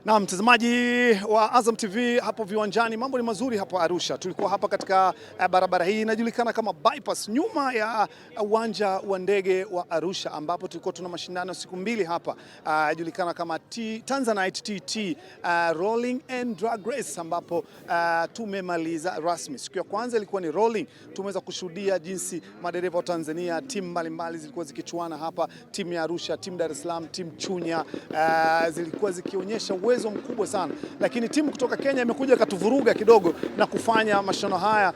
Na mtazamaji wa Azam TV hapo viwanjani, mambo ni mazuri hapo Arusha. Tulikuwa hapa katika barabara hii inajulikana kama bypass, nyuma ya uwanja wa ndege wa Arusha, ambapo tulikuwa tuna mashindano siku mbili hapa inajulikana kama Tanzanite TT Rolling and Drag Race, ambapo tumemaliza rasmi. Siku ya kwanza ilikuwa ni rolling. Tumeweza kushuhudia jinsi madereva wa Tanzania, timu mbalimbali zilikuwa zikichuana hapa, timu ya Arusha, timu Dar es Salaam, timu Chunya zilikuwa zikionyesha uwezo mkubwa sana, lakini timu kutoka Kenya imekuja katuvuruga kidogo na kufanya mashindano haya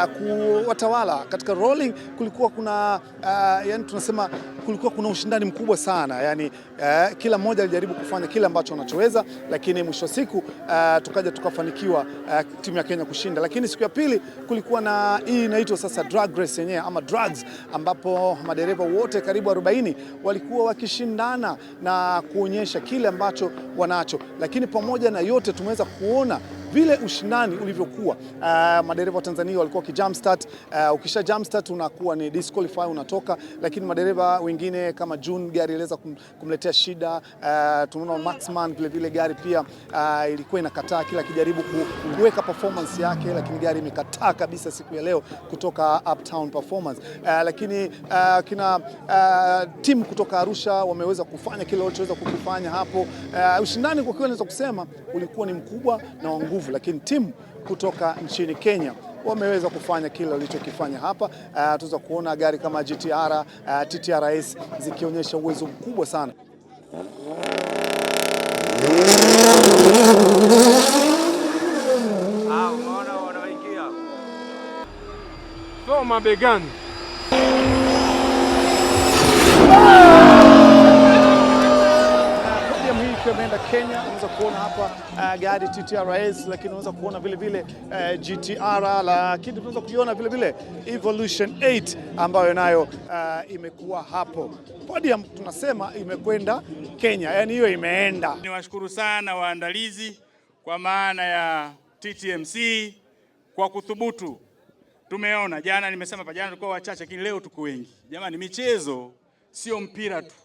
kuwatawala. Katika rolling kulikuwa kuna yani tunasema kulikuwa kuna ushindani mkubwa sana, yani kila mmoja alijaribu kufanya kile ambacho anachoweza, lakini mwisho wa siku tukaja tukafanikiwa timu ya Kenya kushinda. Lakini siku ya pili kulikuwa na hii inaitwa sasa drag race yenyewe ama drugs, ambapo madereva wote karibu 40 walikuwa wakishindana na kuonyesha kile ambacho wanacho. Lakini pamoja na yote tumeweza kuona vile ushindani ulivyokuwa. Madereva wa Tanzania walikuwa kijump start, ukisha jump start unakuwa ni disqualify, unatoka. Lakini madereva wengine kama June gari iliweza kumletea shida. Tunaona Maxman vile gari pia ilikuwa inakataa, kila kijaribu kuweka performance yake, lakini gari imekataa kabisa siku ya leo kutoka Uptown Performance. Lakini kina timu kutoka Arusha wameweza kufanya kile walichoweza kukifanya hapo. Ushindani kwa kweli naweza kusema ulikuwa ni mkubwa na wa nguvu, lakini timu kutoka nchini Kenya wameweza kufanya kile walichokifanya hapa. Tunaweza kuona gari kama GTR, TTRS zikionyesha uwezo mkubwa sana. Unaona wanaingia. Soma begani. Ameenda Kenya, unaweza kuona hapa gari TTRS, lakini unaweza kuona vile GTR, lakini tunaweza kuiona vile Evolution 8 ambayo nayo imekuwa hapo. Podium tunasema imekwenda Kenya, yani hiyo imeenda. Niwashukuru sana waandalizi kwa maana ya TTMC kwa kuthubutu. Tumeona jana, nimesema pa jana tulikuwa wachache, lakini leo tuko wengi. Jamani, michezo sio mpira tu.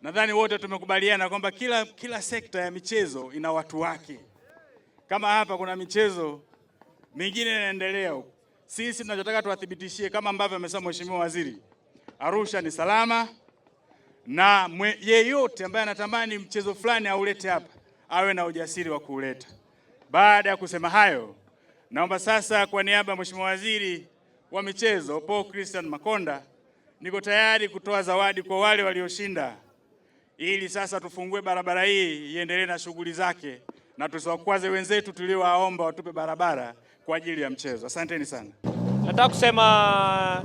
Nadhani wote tumekubaliana kwamba kila sekta ya michezo ina watu wake. Kama hapa kuna michezo mingine inaendelea huko. Sisi tunachotaka tuwathibitishie kama ambavyo amesema Mheshimiwa Waziri, Arusha ni salama, na yeyote ambaye anatamani mchezo fulani aulete hapa awe na ujasiri wa kuuleta. Baada ya kusema hayo, naomba sasa kwa niaba ya Mheshimiwa Waziri wa Michezo Paul Christian Makonda, niko tayari kutoa zawadi kwa wale walioshinda, ili sasa tufungue barabara hii iendelee na shughuli zake na tusiwakwaze wenzetu tuliowaomba watupe barabara kwa ajili ya mchezo. Asanteni sana. Nataka kusema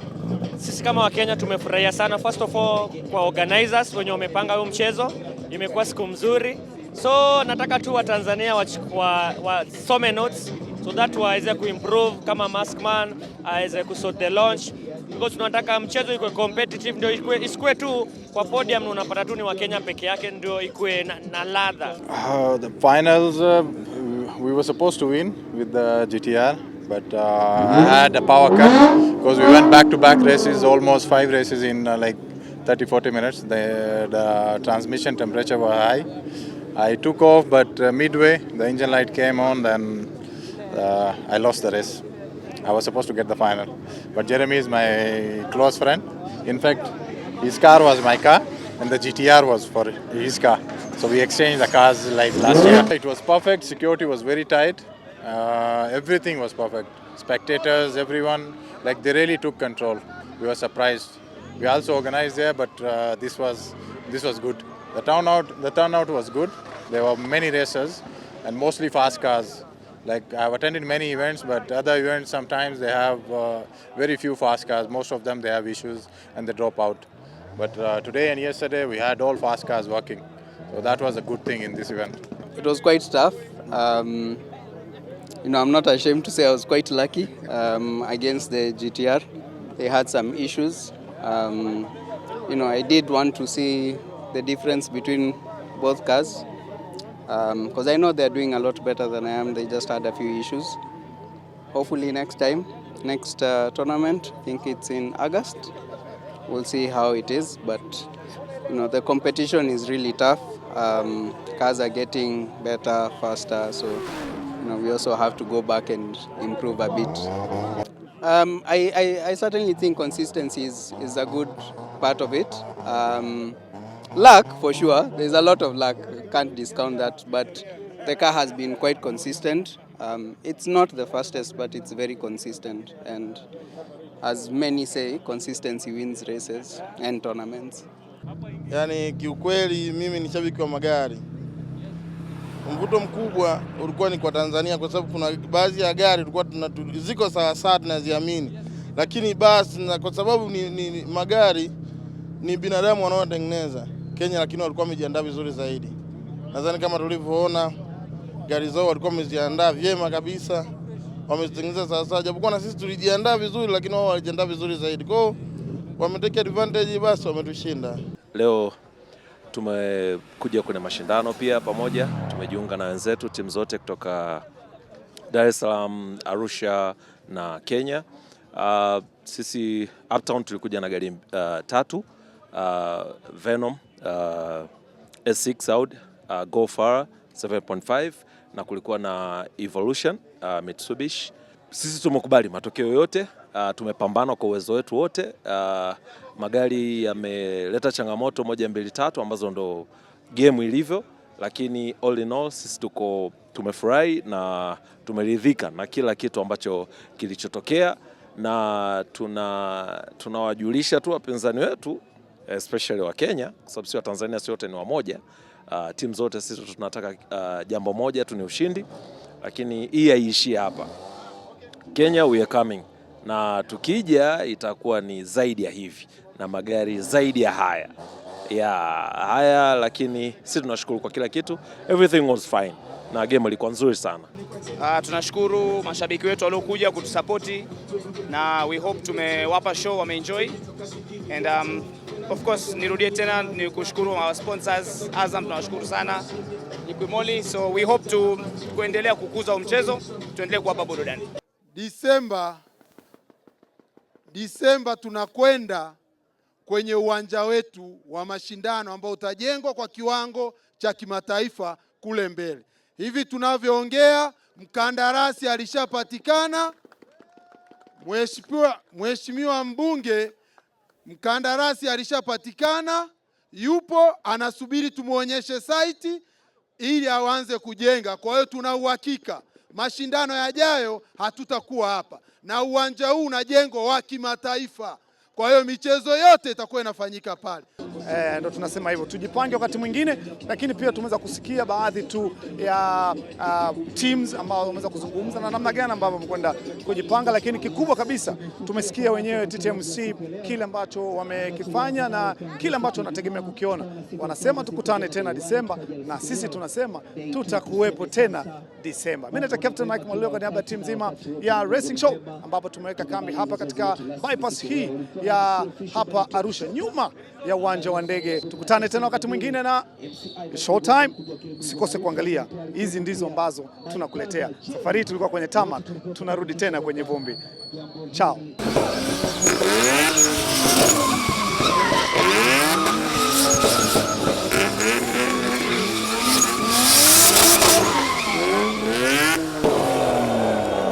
sisi kama Wakenya tumefurahia sana, first of all kwa organizers wenye wamepanga huu mchezo. Imekuwa siku mzuri, so nataka tu wa Tanzania wasome notes so that waweze kuimprove, kama Maskman aweze kusort the launch, because tunataka mchezo ikuwe competitive, ndio isikue tu kwa podium unapata tu ni wa Kenya peke yake, ndio ikuwe na ladha. The finals we were supposed to win with the GTR, but I had a power cut because we went back-to-back races, almost 5 races in like 30-40 minutes. The transmission temperature was high. I took off, but midway the engine light came on, then I lost the race. I was supposed to get the final, but Jeremy is my close friend. In fact, his car was my car and the GTR was for his car. So we exchanged the cars like last year. It was perfect, security was very tight, everything was perfect. Spectators, everyone, like they really took control. We were surprised. We also organized there, but this was good. The turnout was good. There were many racers and mostly fast cars. Like I've attended many events, but other events sometimes they have very few fast cars. Most of them they have issues and they drop out. But today and yesterday we had all fast cars working. So that was a good thing in this event. It was quite tough. I'm not ashamed to say I was quite lucky against the GTR. They had some issues. I did want to see the difference between both cars. Because I know they're doing a lot better than I am. They just had a few issues. Hopefully next tournament, I think it's in August, we'll see how it is. But the competition is really tough. Cars are getting better, faster, so we also have to go back and improve a bit. I certainly think consistency is a good part of it. Luck, for sure. There's a lot of luck. Can't discount that. But the car has been quite consistent. It's not the fastest, but it's very consistent. And as many say, consistency wins races and tournaments. Yani kiukweli mimi ni shabiki wa magari. Mvuto mkubwa ulikuwa ni kwa Tanzania kwa sababu kuna baadhi ya gari tulikuwa ziko sawa tunaziamini. Lakini basi kwa sababu ni magari ni binadamu wanaotengeneza. Kenya lakini walikuwa wamejiandaa vizuri zaidi. Nadhani kama tulivyoona gari zao walikuwa wameziandaa vyema kabisa. Wamezitengeneza sawa japokuwa na sisi tulijiandaa vizuri lakini wao walijiandaa vizuri zaidi. Kwa hiyo wametake advantage basi wametushinda. Leo tumekuja kwenye mashindano pia pamoja, tumejiunga na wenzetu timu zote kutoka Dar es Salaam, Arusha na Kenya. Sisi Uptown tulikuja na gari 3, Venom, S6 Audi, Go Far 7.5 na kulikuwa na Evolution Mitsubishi. Sisi tumekubali matokeo yote, tumepambana kwa uwezo wetu wote. Magari yameleta changamoto 1, 2, 3 ambazo ndo game ilivyo, lakini all in all sisi tumefurahi na tumeridhika na kila kitu ambacho kilichotokea, na tunawajulisha tu wapinzani wetu especially wa Kenya, kwa sababu sisi wa Tanzania sote ni wamoja. Timu zote sisi tunataka jambo moja tu, ni ushindi, lakini hii haiishii hapa. Kenya we are coming, na tukija itakuwa ni zaidi ya hivi na magari zaidi ya haya, lakini sisi tunashukuru kwa kila kitu. Everything was fine na game ilikuwa nzuri sana. Tunashukuru mashabiki wetu waliokuja kutusapoti na we hope tumewapa show, wameenjoy. And of course nirudie tena ni kushukuru our sponsors. Azam tunawashukuru sana, Ikwimoli. So we hope to kuendelea kukuza mchezo, tuendelee kuwapa burudani. Disemba tunakwenda kwenye uwanja wetu wa mashindano ambao utajengwa kwa kiwango cha kimataifa kule mbele. Hivi tunavyoongea mkandarasi alishapatikana. Mheshimiwa mbunge, mkandarasi alishapatikana, yupo anasubiri tumuonyeshe site ili aanze kujenga. Kwa hiyo tuna uhakika mashindano yajayo hatutakuwa hapa, na uwanja huu unajengwa wa kimataifa. Kwa hiyo michezo yote itakuwa inafanyika pale. Ndo tunasema hivyo, tujipange wakati mwingine, lakini pia tumeweza kusikia baadhi tu ya teams ambao wameweza kuzungumza na namna gani ambavyo wamekwenda kujipanga, lakini kikubwa kabisa tumesikia wenyewe TTMC kile ambacho wamekifanya na kile ambacho wanategemea kukiona. Wanasema tukutane tena Disemba, na sisi tunasema tutakuwepo tena Disemba. Mimi naitwa Captain Mike Mwalio kwa niaba ya timu nzima ya Racing Show, ambapo tumeweka kambi hapa katika bypass hii ya hapa Arusha nyuma ya uwanja wa ndege. Tukutane tena wakati mwingine na Showtime. Usikose kuangalia, hizi ndizo ambazo tunakuletea. Safari hii tulikuwa kwenye tarmac, tunarudi tena kwenye vumbi. Ciao.